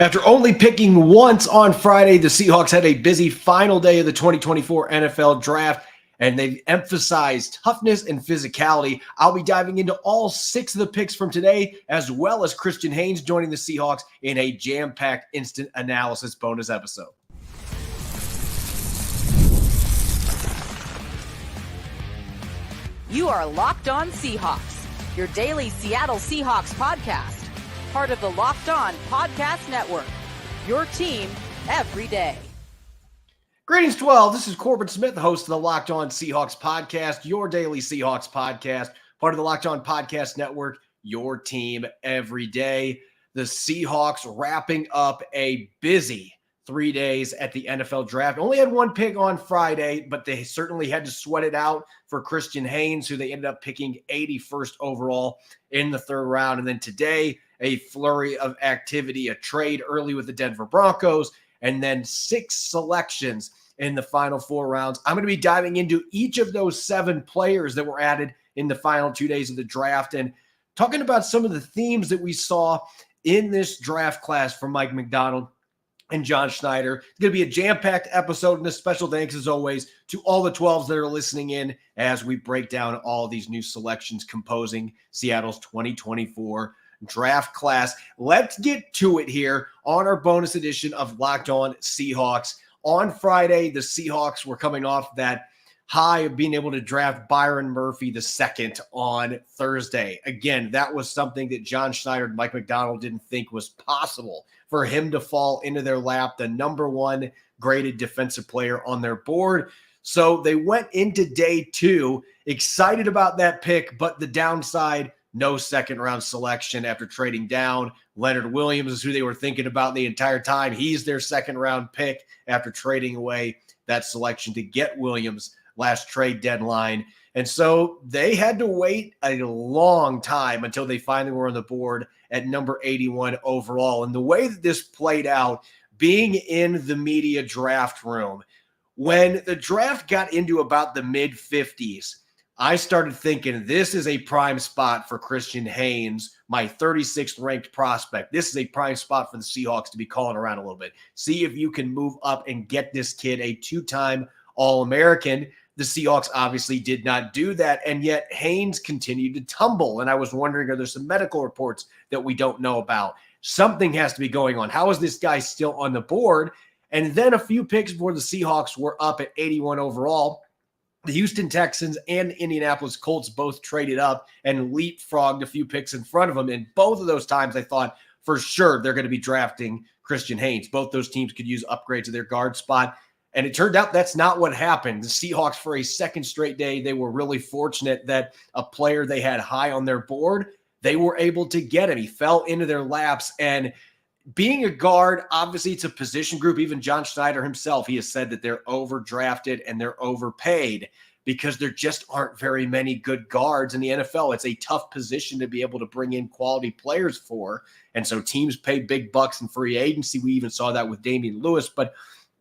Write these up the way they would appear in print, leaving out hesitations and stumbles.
After only picking once on Friday, the Seahawks had a busy final day of the 2024 NFL Draft, and they've emphasized toughness and physicality. I'll be diving into all 6 of the picks from today, as well as Christian Haynes joining the Seahawks in a jam-packed instant analysis bonus episode. You are Locked On Seahawks, your daily Seattle Seahawks podcast. Part of the Locked On Podcast Network, your team every day. Greetings, 12. This is Corbin Smith, host of the Locked On Seahawks podcast, your daily Seahawks podcast, part of the Locked On Podcast Network, your team every day. The Seahawks wrapping up a busy 3 days at the NFL Draft. Only had one pick on Friday, but they certainly had to sweat it out for Christian Haynes, who they ended up picking 81st overall in the 3rd round. And then today, a flurry of activity, a trade early with the Denver Broncos, and then 6 selections in the final 4 rounds. I'm going to be diving into each of those 7 players that were added in the final 2 days of the draft and talking about some of the themes that we saw in this draft class from Mike Macdonald and John Schneider. It's going to be a jam-packed episode, and a special thanks, as always, to all the 12s that are listening in as we break down all these new selections composing Seattle's 2024 draft class. Let's get to it here on our bonus edition of Locked On Seahawks. On Friday, the Seahawks were coming off that high of being able to draft Byron Murphy II on Thursday. Again, that was something that John Schneider and Mike Macdonald didn't think was possible for him to fall into their lap, the number 1 graded defensive player on their board. So they went into day 2 excited about that pick, but the downside, no second-round selection after trading down. Leonard Williams is who they were thinking about the entire time. He's their second-round pick after trading away that selection to get Williams last trade deadline. And so they had to wait a long time until they finally were on the board at number 81 overall. And the way that this played out, being in the media draft room, when the draft got into about the mid-50s, I started thinking this is a prime spot for Christian Haynes, my 36th ranked prospect. This is a prime spot for the Seahawks to be calling around a little bit. See if you can move up and get this kid a 2-time All-American. The Seahawks obviously did not do that, and yet Haynes continued to tumble. And I was wondering, are there some medical reports that we don't know about? Something has to be going on. How is this guy still on the board? And then a few picks before the Seahawks were up at 81 overall, the Houston Texans and Indianapolis Colts both traded up and leapfrogged a few picks in front of them. And both of those times I thought for sure they're going to be drafting Christian Haynes. Both those teams could use upgrades to their guard spot. And it turned out that's not what happened. The Seahawks, for a second straight day, they were really fortunate that a player they had high on their board, they were able to get him. He fell into their laps. And being a guard, obviously it's a position group. Even John Schneider himself, he has said that they're overdrafted and they're overpaid because there just aren't very many good guards in the NFL. It's a tough position to be able to bring in quality players for. And so teams pay big bucks in free agency. We even saw that with Damian Lewis. But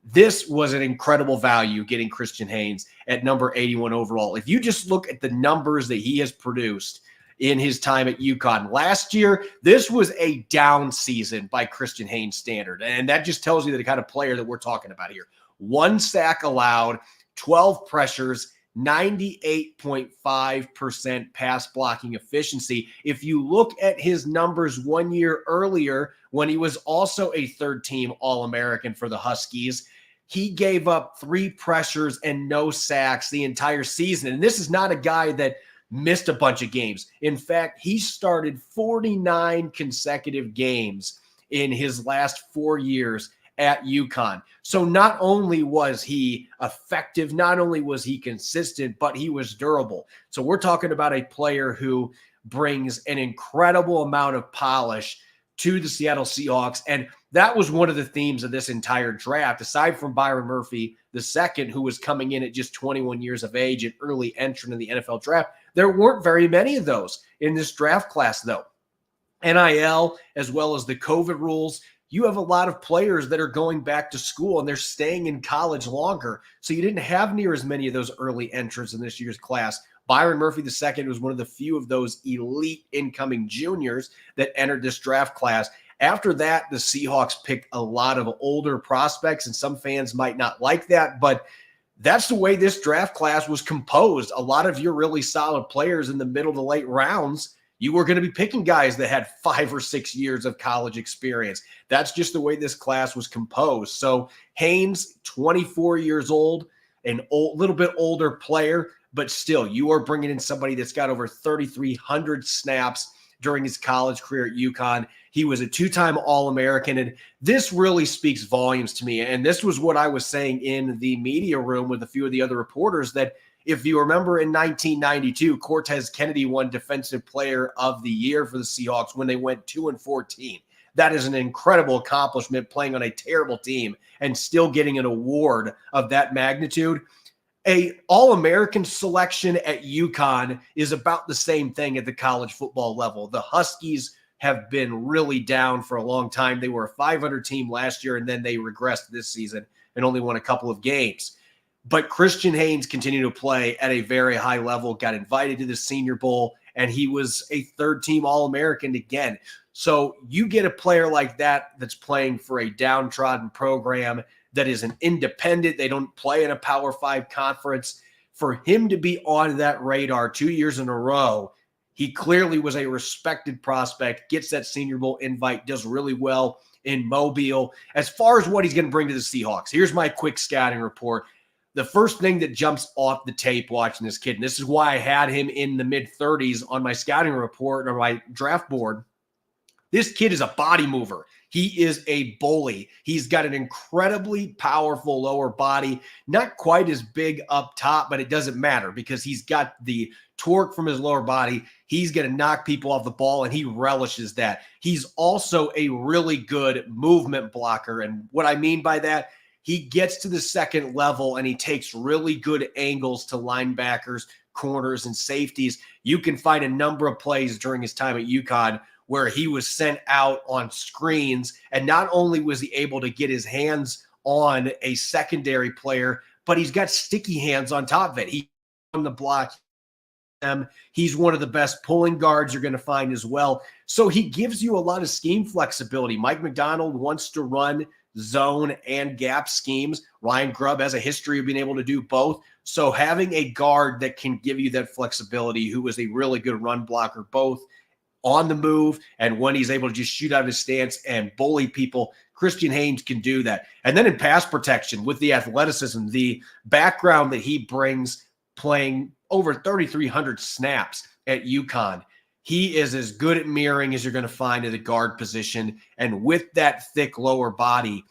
this was an incredible value getting Christian Haynes at number 81 overall. If you just look at the numbers that he has produced in his time at UConn. Last year, this was a down season by Christian Haynes standard. And that just tells you the kind of player that we're talking about here. 1 sack allowed, 12 pressures, 98.5% pass blocking efficiency. If you look at his numbers 1 year earlier, when he was also a 3rd-team All-American for the Huskies, he gave up 3 pressures and no sacks the entire season. And this is not a guy that missed a bunch of games. In fact, he started 49 consecutive games in his last 4 years at UConn. So not only was he effective, not only was he consistent, but he was durable. So we're talking about a player who brings an incredible amount of polish to the Seattle Seahawks. And that was one of the themes of this entire draft. Aside from Byron Murphy II, who was coming in at just 21 years of age, an early entrant in the NFL draft, there weren't very many of those in this draft class, though. NIL, as well as the COVID rules, you have a lot of players that are going back to school and they're staying in college longer. So you didn't have near as many of those early entrants in this year's class. Byron Murphy II was one of the few of those elite incoming juniors that entered this draft class. After that, the Seahawks picked a lot of older prospects, and some fans might not like that, but that's the way this draft class was composed. A lot of your really solid players in the middle to late rounds, you were going to be picking guys that had 5 or 6 years of college experience. That's just the way this class was composed. So Haynes, 24 years old, little bit older player, but still, you are bringing in somebody that's got over 3,300 snaps during his college career at UConn. He was a 2-time All-American, and this really speaks volumes to me. And this was what I was saying in the media room with a few of the other reporters, that if you remember in 1992, Cortez Kennedy won Defensive Player of the Year for the Seahawks when they went 2-14. That is an incredible accomplishment, playing on a terrible team and still getting an award of that magnitude. A All-American selection at UConn is about the same thing at the college football level. The Huskies have been really down for a long time. They were a 500 team last year, and then they regressed this season and only won a couple of games. But Christian Haynes continued to play at a very high level, got invited to the Senior Bowl, and he was a third-team All-American again. So you get a player like that that's playing for a downtrodden program that is an independent. They don't play in a Power 5 conference. For him to be on that radar 2 years in a row, he clearly was a respected prospect, gets that Senior Bowl invite, does really well in Mobile. As far as what he's going to bring to the Seahawks, here's my quick scouting report. The first thing that jumps off the tape watching this kid, and this is why I had him in the mid-30s on my scouting report or my draft board, this kid is a body mover. He is a bully. He's got an incredibly powerful lower body, not quite as big up top, but it doesn't matter because he's got the torque from his lower body. He's going to knock people off the ball, and he relishes that. He's also a really good movement blocker, and what I mean by that, he gets to the second level and he takes really good angles to linebackers, corners, and safeties. You can find a number of plays during his time at UConn where he was sent out on screens, and not only was he able to get his hands on a secondary player, but he's got sticky hands on top of it. He on the block. He's one of the best pulling guards you're going to find as well. So he gives you a lot of scheme flexibility. Mike McDonald wants to run zone and gap schemes. Ryan Grubb has a history of being able to do both. So having a guard that can give you that flexibility, who is a really good run blocker, both on the move and when he's able to just shoot out of his stance and bully people, Christian Haynes can do that. And then in pass protection with the athleticism, the background that he brings, playing over 3,300 snaps at UConn, he is as good at mirroring as you're going to find at the guard position. And with that thick lower body,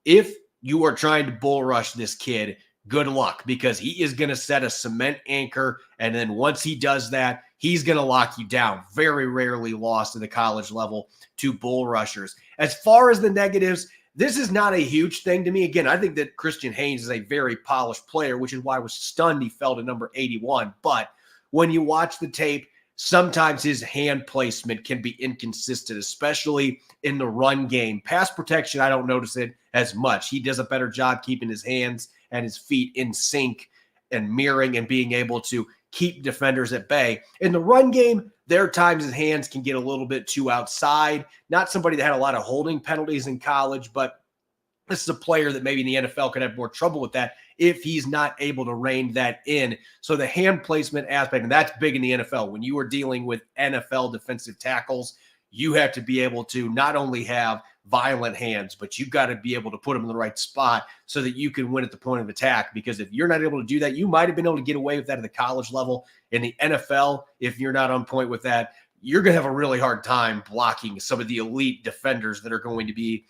if you are trying to bull rush this kid, good luck, because he is going to set a cement anchor. And then once he does that, he's going to lock you down. Very rarely lost at the college level to bull rushers. As far as the negatives, this is not a huge thing to me. Again, I think that Christian Haynes is a very polished player, which is why I was stunned he fell to number 81. But when you watch the tape, sometimes his hand placement can be inconsistent, especially in the run game. Pass protection, I don't notice it as much. He does a better job keeping his hands and his feet in sync and mirroring and being able to keep defenders at bay. In the run game, there are times his hands can get a little bit too outside. Not somebody that had a lot of holding penalties in college, but this is a player that maybe in the NFL could have more trouble with that if he's not able to rein that in. So the hand placement aspect, and that's big in the NFL. When you are dealing with NFL defensive tackles, you have to be able to not only have violent hands, but you've got to be able to put them in the right spot so that you can win at the point of attack. Because if you're not able to do that, you might have been able to get away with that at the college level. In the NFL, if you're not on point with that, you're going to have a really hard time blocking some of the elite defenders that are going to be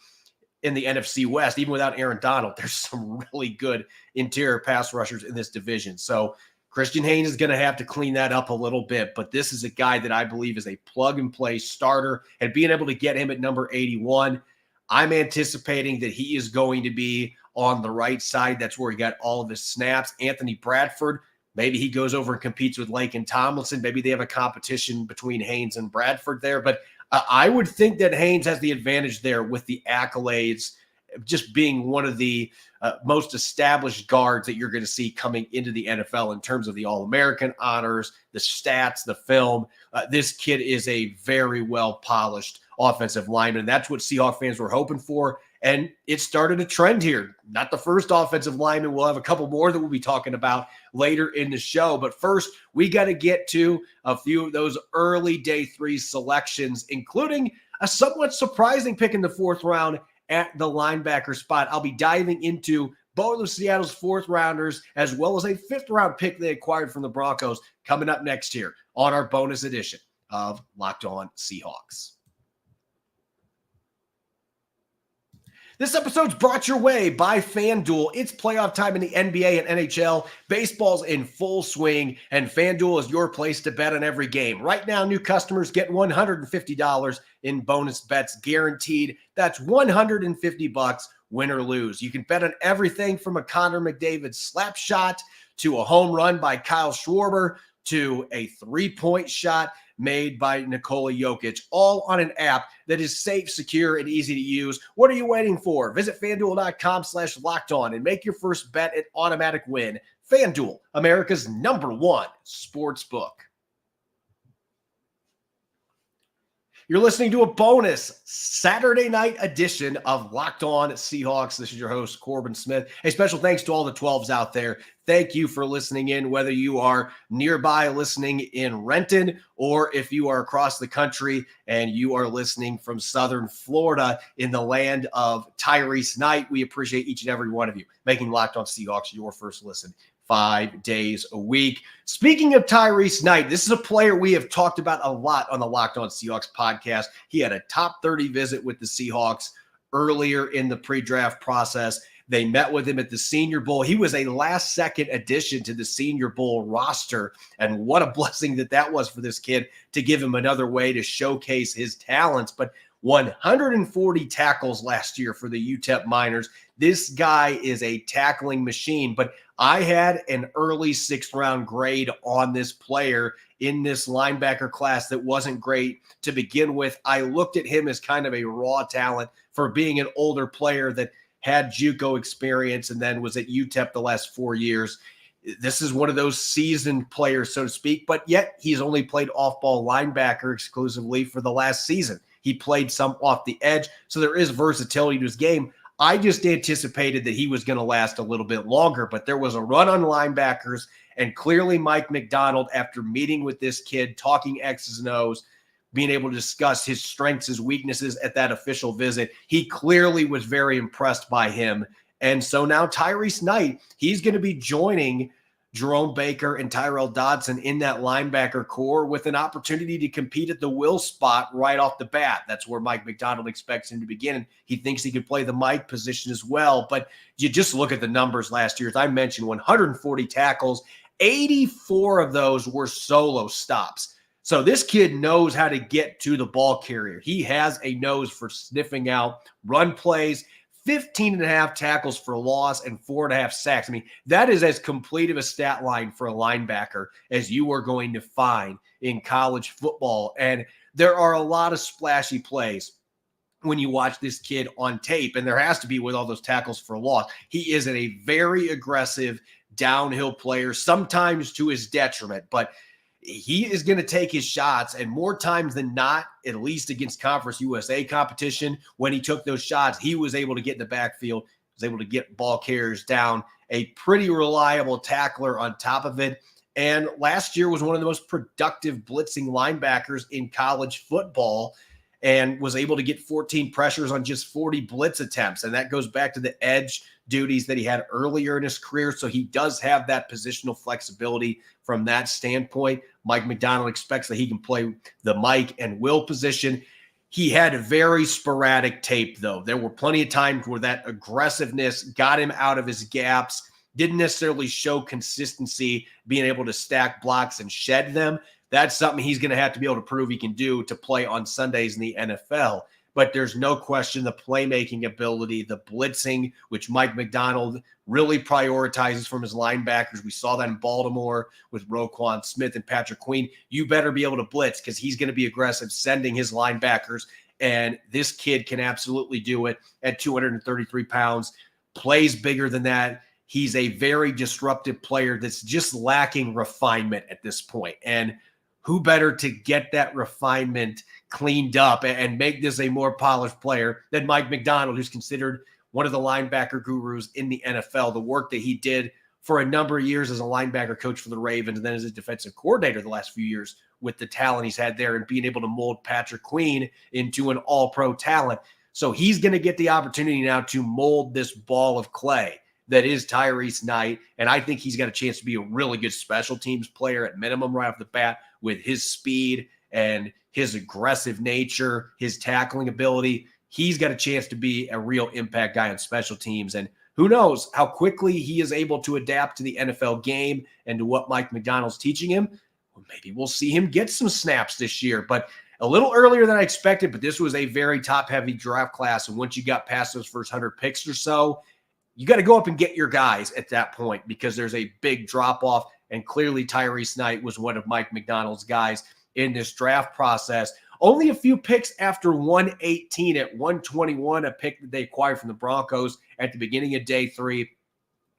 in the NFC West. Even without Aaron Donald, there's some really good interior pass rushers in this division. So Christian Haynes is going to have to clean that up a little bit, but this is a guy that I believe is a plug-and-play starter, and being able to get him at number 81, I'm anticipating that he is going to be on the right side. That's where he got all of his snaps. Anthony Bradford, maybe he goes over and competes with Laken Tomlinson. Maybe they have a competition between Haynes and Bradford there, but I would think that Haynes has the advantage there with the accolades, just being one of the most established guards that you're going to see coming into the NFL in terms of the All-American honors, the stats, the film. This kid is a very well-polished offensive lineman. And that's what Seahawks fans were hoping for. And it started a trend here. Not the first offensive lineman. We'll have a couple more that we'll be talking about later in the show. But first, we got to get to a few of those early day 3 selections, including a somewhat surprising pick in the 4th round at the linebacker spot. I'll be diving into both of Seattle's 4th rounders, as well as a 5th round pick they acquired from the Broncos, coming up next here on our bonus edition of Locked On Seahawks. This episode's brought your way by FanDuel. It's playoff time in the NBA and NHL. Baseball's in full swing, and FanDuel is your place to bet on every game. Right now, new customers get $150 in bonus bets guaranteed. That's $150, win or lose. You can bet on everything from a Connor McDavid slap shot to a home run by Kyle Schwarber to a 3-point shot made by Nikola Jokic, all on an app that is safe, secure, and easy to use. What are you waiting for? Visit FanDuel.com/lockedon and make your first bet an automatic win. FanDuel, America's #1 sportsbook. You're listening to a bonus Saturday night edition of Locked On Seahawks. This is your host, Corbin Smith. A special thanks to all the 12s out there. Thank you for listening in, whether you are nearby listening in Renton or if you are across the country and you are listening from Southern Florida in the land of Tyrese Knight. We appreciate each and every one of you making Locked On Seahawks your first listen 5 days a week. Speaking of Tyrese Knight, this is a player we have talked about a lot on the Locked On Seahawks podcast. He had a top 30 visit with the Seahawks earlier in the pre-draft process. They met with him at the Senior Bowl. He was a last-second addition to the Senior Bowl roster, and what a blessing that was for this kid to give him another way to showcase his talents. But 140 tackles last year for the UTEP Miners. This guy is a tackling machine, but I had an early 6th round grade on this player in this linebacker class that wasn't great to begin with. I looked at him as kind of a raw talent for being an older player that had JUCO experience and then was at UTEP the last 4 years. This is one of those seasoned players, so to speak, but yet he's only played off-ball linebacker exclusively for the last season. He played some off the edge, so there is versatility to his game. I just anticipated that he was going to last a little bit longer, but there was a run on linebackers, and clearly Mike McDonald, after meeting with this kid, talking X's and O's, being able to discuss his strengths, his weaknesses at that official visit, he clearly was very impressed by him. And so now Tyrese Knight, he's going to be joining Jerome Baker and Tyrell Dodson in that linebacker core with an opportunity to compete at the will spot right off the bat. That's where Mike McDonald expects him to begin. He thinks he could play the Mike position as well. But you just look at the numbers last year. As I mentioned, 140 tackles, 84 of those were solo stops. So this kid knows how to get to the ball carrier. He has a nose for sniffing out run plays. 15.5 tackles for loss and 4.5 sacks. I mean, that is as complete of a stat line for a linebacker as you are going to find in college football. And there are a lot of splashy plays when you watch this kid on tape, and there has to be with all those tackles for loss. He is a very aggressive downhill player, sometimes to his detriment, but he is going to take his shots, and more times than not, at least against Conference USA competition, when he took those shots, he was able to get in the backfield, was able to get ball carriers down, a pretty reliable tackler on top of it. And last year was one of the most productive blitzing linebackers in college football and was able to get 14 pressures on just 40 blitz attempts. And that goes back to the edge duties that he had earlier in his career. So he does have that positional flexibility from that standpoint. Mike McDonald expects that he can play the Mike and Will position. He had very sporadic tape, though. There were plenty of times where that aggressiveness got him out of his gaps, didn't necessarily show consistency, being able to stack blocks and shed them. That's something he's going to have to be able to prove he can do to play on Sundays in the NFL. But there's no question the playmaking ability, the blitzing, which Mike McDonald really prioritizes from his linebackers. We saw that in Baltimore with Roquan Smith and Patrick Queen. You better be able to blitz because he's going to be aggressive sending his linebackers. And this kid can absolutely do it at 233 pounds, plays bigger than that. He's a very disruptive player that's just lacking refinement at this point. And who better to get that refinement cleaned up and make this a more polished player than Mike Macdonald, who's considered one of the linebacker gurus in the NFL. The work that he did for a number of years as a linebacker coach for the Ravens and then as a defensive coordinator the last few years with the talent he's had there and being able to mold Patrick Queen into an all-pro talent. So he's going to get the opportunity now to mold this ball of clay that is Tyrese Knight. And I think he's got a chance to be a really good special teams player at minimum right off the bat with his speed and his aggressive nature, his tackling ability. He's got a chance to be a real impact guy on special teams. And who knows how quickly he is able to adapt to the NFL game and to what Mike Macdonald's teaching him. Well, maybe we'll see him get some snaps this year, but a little earlier than I expected. But this was a very top-heavy draft class. And once you got past those first 100 picks or so, you got to go up and get your guys at that point because there's a big drop-off. And clearly Tyrese Knight was one of Mike Macdonald's guys in this draft process. Only a few picks after 118 at 121, a pick that they acquired from the Broncos at the beginning of day 3.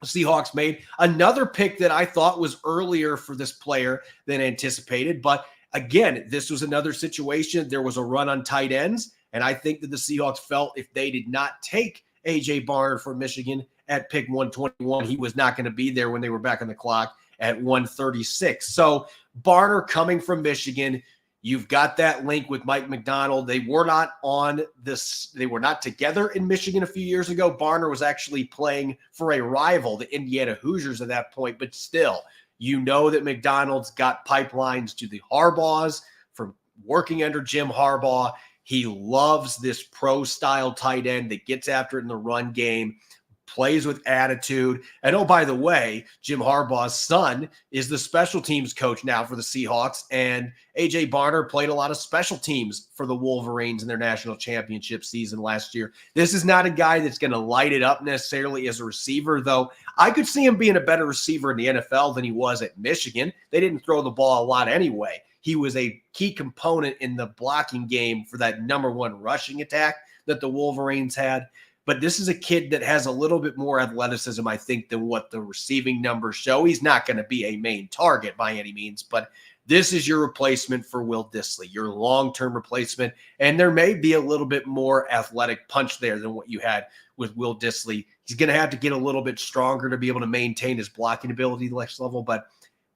The Seahawks made another pick that I thought was earlier for this player than anticipated. But again, this was another situation. There was a run on tight ends, and I think that the Seahawks felt if they did not take A.J. Barner from Michigan at pick 121, he was not going to be there when they were back on the clock at 136. So Barner coming from Michigan, you've got that link with Mike Macdonald. They were not on this. They were not together in Michigan a few years ago. Barner was actually playing for a rival, the Indiana Hoosiers at that point, but still, you know that Macdonald's got pipelines to the Harbaughs from working under Jim Harbaugh. He loves this pro-style tight end that gets after it in the run game, plays with attitude. And oh, by the way, Jim Harbaugh's son is the special teams coach now for the Seahawks. And A.J. Barner played a lot of special teams for the Wolverines in their national championship season last year. This is not a guy that's going to light it up necessarily as a receiver, though I could see him being a better receiver in the NFL than he was at Michigan. They didn't throw the ball a lot anyway. He was a key component in the blocking game for that number one rushing attack that the Wolverines had. But this is a kid that has a little bit more athleticism, I think, than what the receiving numbers show. He's not going to be a main target by any means, but this is your replacement for Will Dissly, your long-term replacement. And there may be a little bit more athletic punch there than what you had with Will Dissly. He's going to have to get a little bit stronger to be able to maintain his blocking ability at the next level. But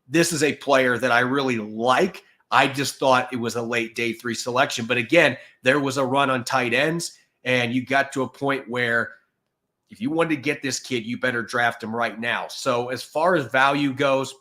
this is a player that I really like. I just thought it was a late day 3 selection. But again, there was a run on tight ends. And you got to a point where if you wanted to get this kid, you better draft him right now. So as far as value goes,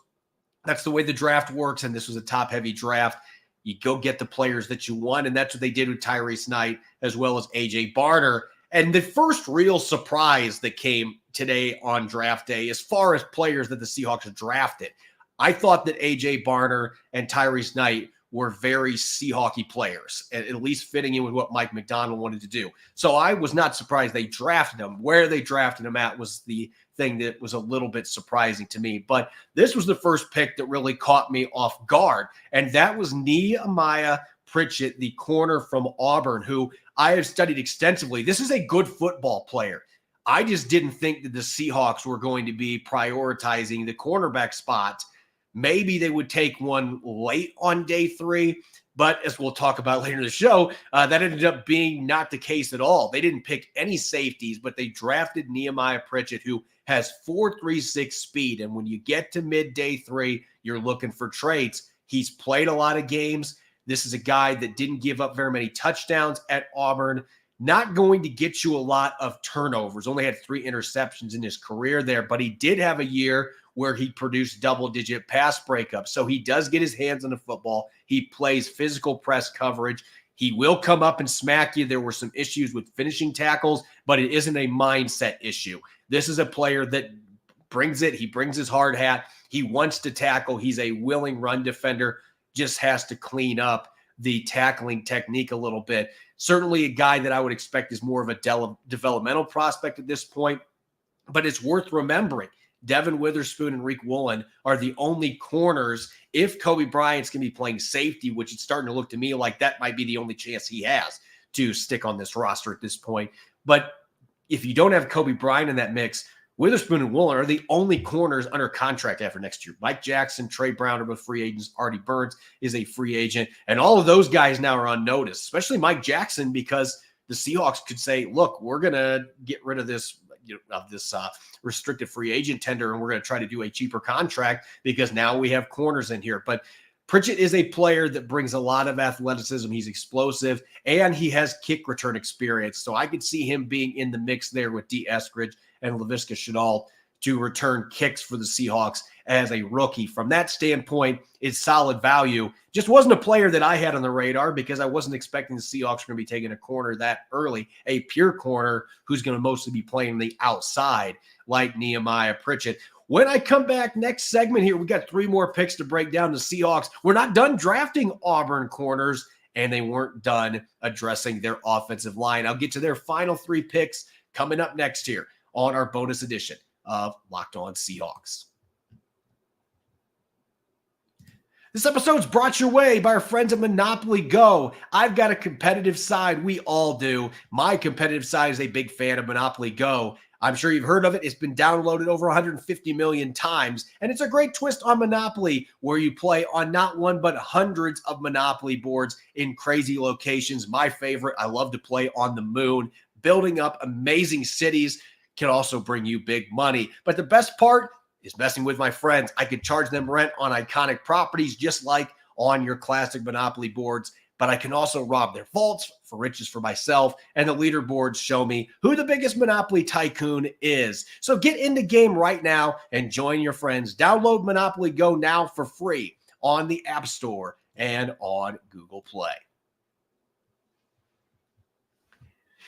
that's the way the draft works. And this was a top-heavy draft. You go get the players that you want, and that's what they did with Tyrese Knight as well as A.J. Barner. And the first real surprise that came today on draft day as far as players that the Seahawks drafted, I thought that A.J. Barner and Tyrese Knight were very Seahawky players, at least fitting in with what Mike Macdonald wanted to do. So I was not surprised they drafted him. Where they drafted him at was the thing that was a little bit surprising to me. But this was the first pick that really caught me off guard, and that was Nehemiah Pritchett, the corner from Auburn, who I have studied extensively. This is a good football player. I just didn't think that the Seahawks were going to be prioritizing the cornerback spot. Maybe they would take one late on day 3, but as we'll talk about later in the show, that ended up being not the case at all. They didn't pick any safeties, but they drafted Nehemiah Pritchett, who has 4.36 speed. And when you get to mid-day 3, you're looking for traits. He's played a lot of games. This is a guy that didn't give up very many touchdowns at Auburn. Not going to get you a lot of turnovers. Only had 3 interceptions in his career there, but he did have a year where he produced double-digit pass breakups. So he does get his hands on the football. He plays physical press coverage. He will come up and smack you. There were some issues with finishing tackles, but it isn't a mindset issue. This is a player that brings it. He brings his hard hat. He wants to tackle. He's a willing run defender, just has to clean up the tackling technique a little bit. Certainly a guy that I would expect is more of a developmental prospect at this point, but it's worth remembering. Devin Witherspoon and Reek Woolen are the only corners. If Kobe Bryant's going to be playing safety, which it's starting to look to me like that might be the only chance he has to stick on this roster at this point. But if you don't have Kobe Bryant in that mix, Witherspoon and Woolen are the only corners under contract after next year. Mike Jackson, Trey Brown are both free agents. Artie Burns is a free agent. And all of those guys now are on notice, especially Mike Jackson, because the Seahawks could say, look, we're going to get rid of this restricted free agent tender, and we're going to try to do a cheaper contract because now we have corners in here. But Pritchett is a player that brings a lot of athleticism. He's explosive, and he has kick return experience. So I could see him being in the mix there with D. Eskridge and Laviska Shenault to return kicks for the Seahawks as a rookie. From that standpoint, it's solid value. Just wasn't a player that I had on the radar because I wasn't expecting the Seahawks were going to be taking a corner that early, a pure corner who's going to mostly be playing the outside like Nehemiah Pritchett. When I come back next segment here, we got 3 more picks to break down. The Seahawks were not done drafting Auburn corners, and they weren't done addressing their offensive line. I'll get to their final 3 picks coming up next here on our bonus edition of Locked On Seahawks. This episode is brought your way by our friends at Monopoly Go. I've got a competitive side. We all do. My competitive side is a big fan of Monopoly Go. I'm sure you've heard of it. It's been downloaded over 150 million times, and it's a great twist on Monopoly where you play on not one but hundreds of Monopoly boards in crazy locations. My favorite, I love to play on the moon. Building up amazing cities can also bring you big money. But the best part is messing with my friends. I could charge them rent on iconic properties just like on your classic Monopoly boards, but I can also rob their vaults for riches for myself, and the leaderboards show me who the biggest Monopoly tycoon is. So get in the game right now and join your friends. Download Monopoly Go now for free on the App Store and on Google Play.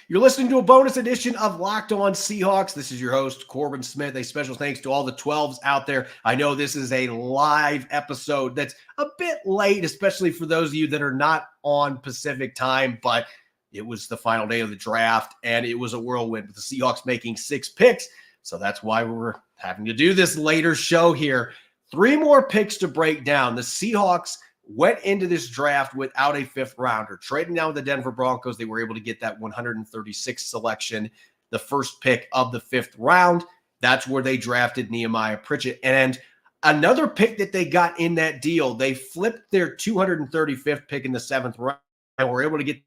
You're listening to a bonus edition of Locked On Seahawks. This is your host, Corbin Smith. A special thanks to all the 12s out there. I know this is a live episode that's a bit late, especially for those of you that are not on Pacific time, but it was the final day of the draft, and it was a whirlwind with the Seahawks making 6 picks. So that's why we're having to do this later show here. 3 more picks to break down. The Seahawks went into this draft without a 5th rounder. Trading down with the Denver Broncos, they were able to get that 136th selection, the first pick of the 5th round. That's where they drafted Nehemiah Pritchett. And another pick that they got in that deal, they flipped their 235th pick in the 7th round and were able to get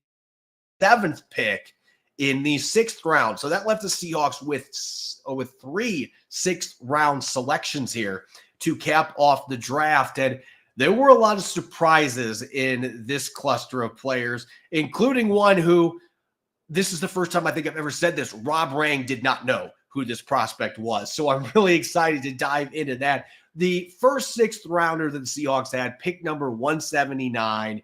the 7th pick in the 6th round. So that left the Seahawks with 3 6th-round selections here to cap off the draft. And there were a lot of surprises in this cluster of players, including one who, this is the first time I think I've ever said this, Rob Rang did not know who this prospect was. So I'm really excited to dive into that. The first 6th rounder that the Seahawks had, pick number 179,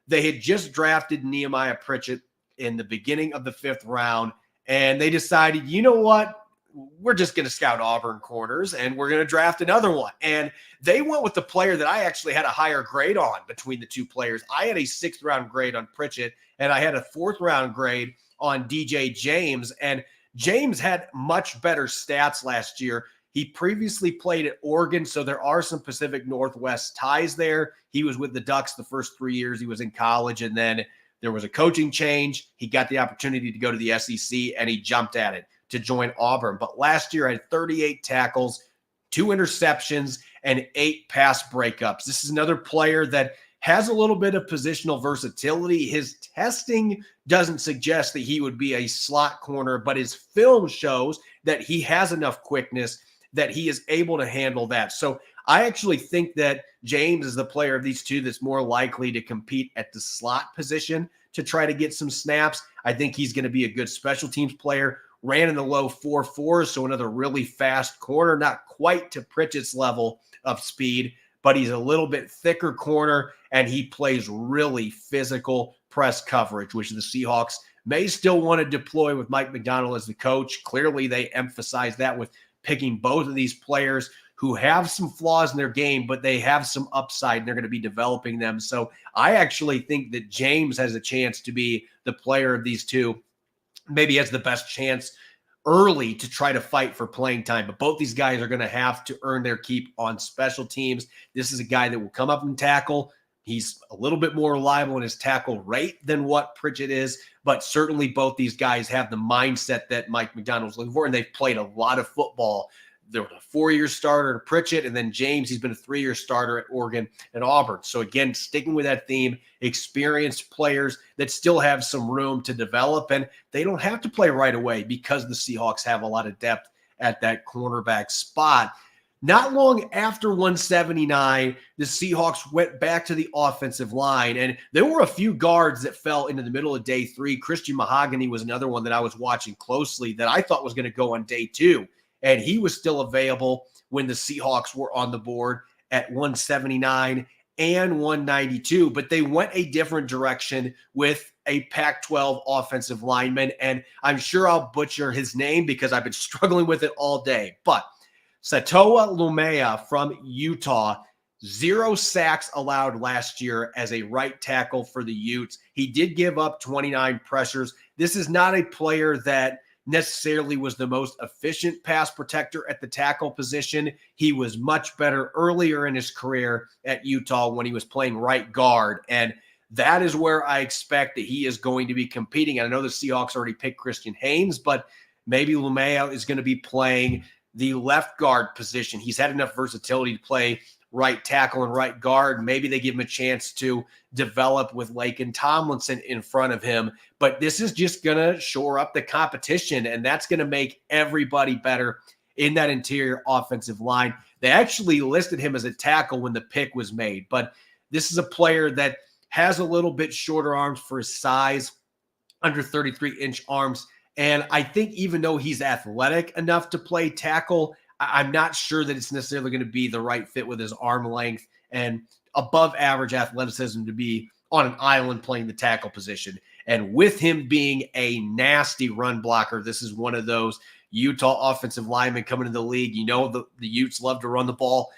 they had just drafted Nehemiah Pritchett in the beginning of the 5th round, and they decided, you know what? We're just going to scout Auburn corners, and we're going to draft another one. And they went with the player that I actually had a higher grade on between the 2 players. I had a 6th round grade on Pritchett, and I had a 4th round grade on DJ James. And James had much better stats last year. He previously played at Oregon, so there are some Pacific Northwest ties there. He was with the Ducks the first 3 years he was in college, and then there was a coaching change. He got the opportunity to go to the SEC, and he jumped at it to join Auburn. But last year I had 38 tackles, 2 interceptions, and 8 pass breakups. This is another player that has a little bit of positional versatility. His testing doesn't suggest that he would be a slot corner, but his film shows that he has enough quickness that he is able to handle that. So I actually think that James is the player of these 2 that's more likely to compete at the slot position to try to get some snaps. I think he's going to be a good special teams player. Ran in the low 4.4s, so another really fast corner, not quite to Pritchett's level of speed, but he's a little bit thicker corner, and he plays really physical press coverage, which the Seahawks may still want to deploy with Mike McDonald as the coach. Clearly, they emphasize that with picking both of these players who have some flaws in their game, but they have some upside, and they're going to be developing them. So I actually think that James has a chance to be the player of these 2. Maybe has the best chance early to try to fight for playing time. But both these guys are going to have to earn their keep on special teams. This is a guy that will come up and tackle. He's a little bit more reliable in his tackle rate than what Pritchett is, but certainly both these guys have the mindset that Mike Macdonald's looking for, and they've played a lot of football. There was a 4-year starter to Pritchett, and then James, he's been a 3-year starter at Oregon and Auburn. So again, sticking with that theme, experienced players that still have some room to develop, and they don't have to play right away because the Seahawks have a lot of depth at that cornerback spot. Not long after 179, the Seahawks went back to the offensive line, and there were a few guards that fell into the middle of day 3. Christian Mahogany was another one that I was watching closely that I thought was going to go on day 2. And he was still available when the Seahawks were on the board at 179 and 192. But they went a different direction with a Pac-12 offensive lineman. And I'm sure I'll butcher his name because I've been struggling with it all day. But Satoa Lumea from Utah, 0 sacks allowed last year as a right tackle for the Utes. He did give up 29 pressures. This is not a player that necessarily was the most efficient pass protector at the tackle position. He was much better earlier in his career at Utah when he was playing right guard. And that is where I expect that he is going to be competing. And I know the Seahawks already picked Christian Haynes, but maybe Lumea is going to be playing the left guard position. He's had enough versatility to play right tackle and right guard. Maybe they give him a chance to develop with Laken Tomlinson in front of him. But this is just going to shore up the competition, and that's going to make everybody better in that interior offensive line. They actually listed him as a tackle when the pick was made, but this is a player that has a little bit shorter arms for his size, under 33-inch arms. And I think even though he's athletic enough to play tackle, I'm not sure that it's necessarily going to be the right fit with his arm length and above average athleticism to be on an island playing the tackle position. And with him being a nasty run blocker, this is one of those Utah offensive linemen coming to the league. You know, the Utes love to run the ball.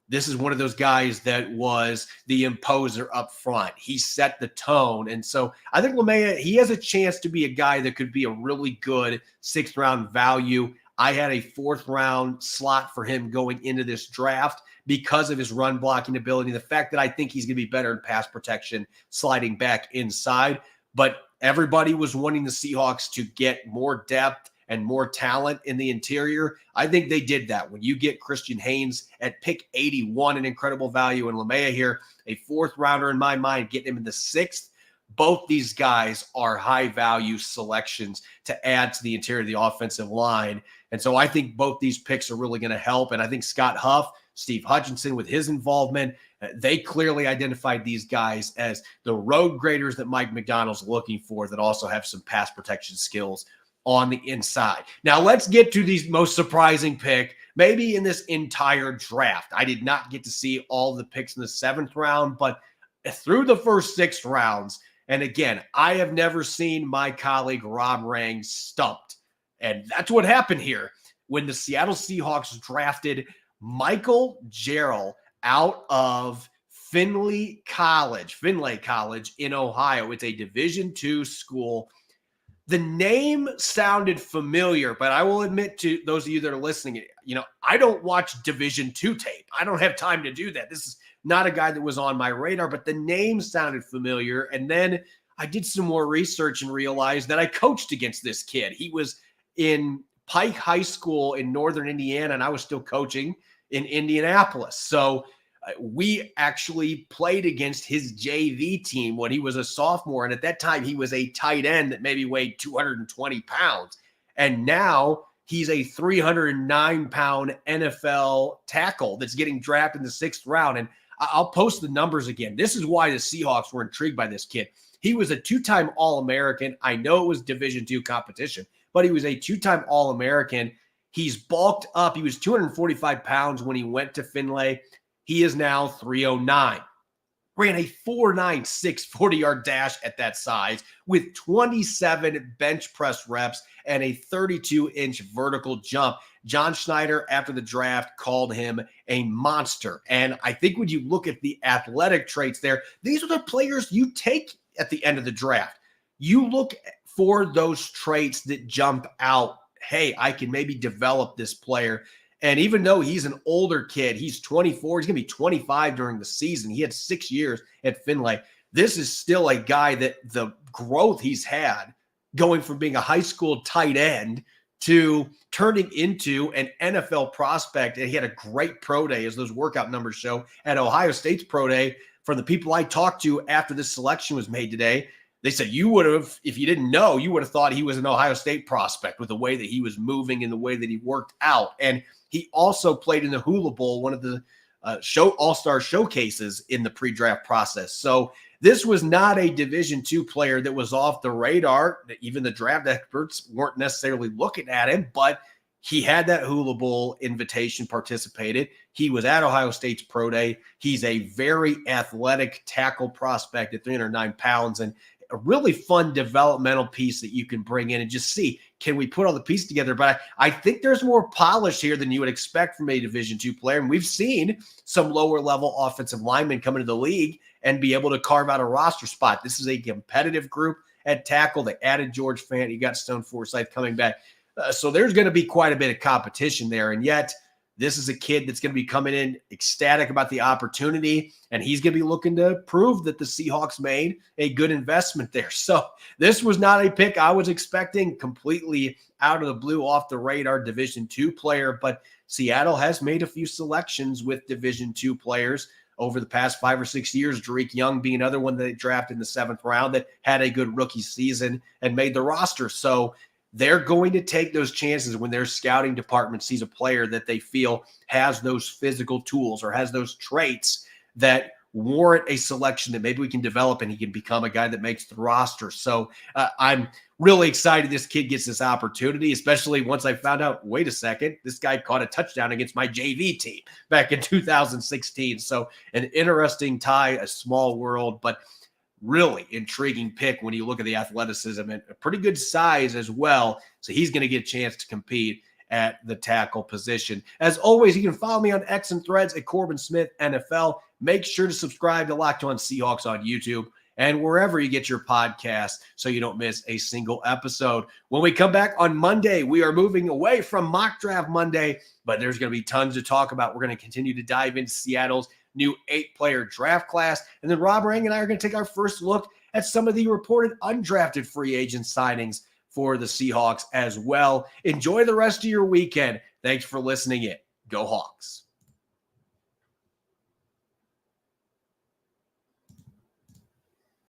This is one of those guys that was the imposer up front. He set the tone. And so I think Lumea, he has a chance to be a guy that could be a really good 6th round value. I had a 4th round slot for him going into this draft because of his run blocking ability. The fact that I think he's going to be better in pass protection, sliding back inside. But everybody was wanting the Seahawks to get more depth and more talent in the interior. I think they did that. When you get Christian Haynes at pick 81, an incredible value, and Lumea here, a 4th rounder in my mind, getting him in the 6th. Both these guys are high value selections to add to the interior of the offensive line. And so I think both these picks are really going to help. And I think Scott Huff, Steve Hutchinson with his involvement, they clearly identified these guys as the road graders that Mike Macdonald's looking for that also have some pass protection skills on the inside. Now let's get to the most surprising pick, maybe in this entire draft. I did not get to see all the picks in the 7th round, but through the first 6 rounds, and again, I have never seen my colleague Rob Rang stumped. And that's what happened here when the Seattle Seahawks drafted Michael Jarrell out of Findlay College in Ohio. It's a Division II school. The name sounded familiar, but I will admit to those of you that are listening, I don't watch Division II tape. I don't have time to do that. This is not a guy that was on my radar, but the name sounded familiar. And then I did some more research and realized that I coached against this kid. He was in Pike High School in Northern Indiana, and I was still coaching in Indianapolis. So we actually played against his JV team when he was a sophomore. And at that time, he was a tight end that maybe weighed 220 pounds. And now he's a 309-pound NFL tackle that's getting drafted in the 6th round. And I'll post the numbers again. This is why the Seahawks were intrigued by this kid. He was a 2-time All-American. I know it was Division II competition, but he was a 2-time All-American. He's bulked up. He was 245 pounds when he went to Findlay. He is now 309. Ran a 4.96 40-yard dash at that size with 27 bench press reps and a 32-inch vertical jump. John Schneider, after the draft, called him a monster. And I think when you look at the athletic traits there, these are the players you take at the end of the draft. You look for those traits that jump out. Hey, I can maybe develop this player. And even though he's an older kid, he's 24, he's going to be 25 during the season. He had 6 years at Findlay. This is still a guy that the growth he's had going from being a high school tight end to turning into an NFL prospect. And he had a great pro day, as those workout numbers show, at Ohio State's pro day. From the people I talked to after this selection was made today, they said you would have, if you didn't know, you would have thought he was an Ohio State prospect with the way that he was moving and the way that he worked out. And he also played in the Hula Bowl, one of the all-star showcases in the pre-draft process. So this was not a Division II player that was off the radar. Even the draft experts weren't necessarily looking at him, but he had that Hula Bowl invitation, participated. He was at Ohio State's pro day. He's a very athletic tackle prospect at 309 pounds, and a really fun developmental piece that you can bring in and just see, can we put all the pieces together? But I think there's more polish here than you would expect from a Division II player. And we've seen some lower level offensive linemen come into the league and be able to carve out a roster spot. This is a competitive group at tackle. They added George Fant. You got Stone Forsythe coming back. So there's going to be quite a bit of competition there. And yet this is a kid that's going to be coming in ecstatic about the opportunity, and he's going to be looking to prove that the Seahawks made a good investment there. So this was not a pick I was expecting, completely out of the blue, off the radar Division II player, but Seattle has made a few selections with Division II players over the past 5 or 6 years. Drake Young being another one that they drafted in the 7th round that had a good rookie season and made the roster. So they're going to take those chances when their scouting department sees a player that they feel has those physical tools or has those traits that warrant a selection that maybe we can develop and he can become a guy that makes the roster. So I'm really excited this kid gets this opportunity, especially once I found out, wait a second, this guy caught a touchdown against my JV team back in 2016. So an interesting tie, a small world, but really intriguing pick when you look at the athleticism and a pretty good size as well. So he's going to get a chance to compete at the tackle position. As always, you can follow me on X and Threads at Corbin Smith NFL. Make sure to subscribe to Locked On Seahawks on YouTube and wherever you get your podcast so you don't miss a single episode. When we come back on Monday, we are moving away from Mock Draft Monday, but there's going to be tons to talk about. We're going to continue to dive into Seattle's new 8-player draft class. And then Rob Rang and I are going to take our first look at some of the reported undrafted free agent signings for the Seahawks as well. Enjoy the rest of your weekend. Thanks for listening in. Go Hawks.